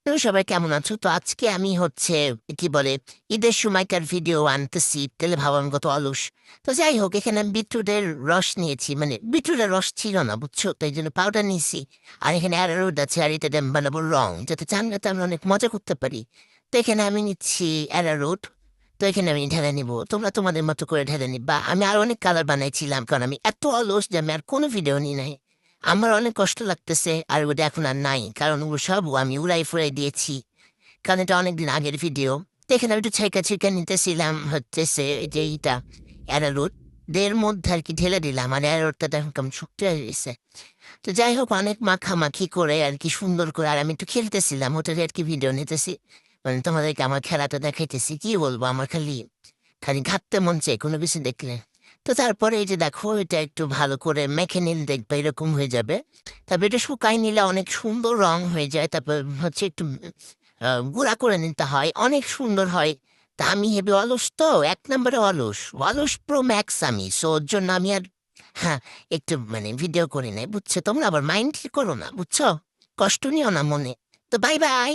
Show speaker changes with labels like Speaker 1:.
Speaker 1: তো সবাই কেমন আছো? তো আজকে আমি কি বলে ঈদের সময়কার ভিডিও আনতেছি। তাহলে ভাবলাম কত অলস। তো যাই হোক, এখানে আমি বিটরুটের রস নিয়েছি, মানে বিটরুটের রস ছিল না, বুঝছো, তো এই জন্য পাউডার নিয়েছি। আর এখানে অ্যারারুট আছে, আর এটা দিয়ে আমি বানাবো রং, যাতে চামড়াতে আমরা অনেক মজা করতে পারি। তো এখানে আমি নিচ্ছি অ্যারারুট। তো এখানে আমি ঢেলে নিবো, তোমরা তোমাদের মতো করে ঢেলে নিবা। আমি আর অনেক কালার বানাইছিলাম, কারণ আমি এত অলস যে আমি আর কোনো ভিডিও নিই নাই। আমার অনেক কষ্ট লাগতেছে, আর ওটা এখন আর নাই, কারণ ও সব আমি উড়াই ফুরাই দিয়েছি। কারণ এটা অনেকদিন আগের ভিডিও। তো এখানে আমি একটু ছেঁকা ছেঁকা নিতেছিলাম, যে এইটা অ্যারারুট দের মধ্যে আর কি ঢেলে দিলাম, আর অ্যারারুটটা এখন কেমন শুকতে হয়ে গেছে। তো যাই হোক, অনেক মাখামাখি করে আর কি সুন্দর করে, আর আমি একটু খেলতেছিলাম, ওটার আর কি ভিডিও নিতেছি, মানে তোমাদেরকে আমার খেলাটা দেখাইতেছি। কি বলবো, আমার খালি খালি ঘাটতে মন চাই কোনো কিছু দেখলে। তো তারপরে এই যে দেখো, এটা একটু ভালো করে মেখে নিলে দেখবে এরকম হয়ে যাবে। তারপর এটা শুকাই নিলে অনেক সুন্দর রং হয়ে যায়। তারপর একটু গুঁড়া করে নিতে হয়, অনেক সুন্দর হয়। তা আমি হেবি অলস, তো এক নম্বরে অলস, অলস প্রো ম্যাক্স আমি, সো ওর জন্য আমি আর হ্যাঁ একটু মানে ভিডিও করি নাই, বুঝছো। তোমরা আবার মাইন্ড করো না, বুঝছো, কষ্ট নিও না মনে। তো বাই বাই।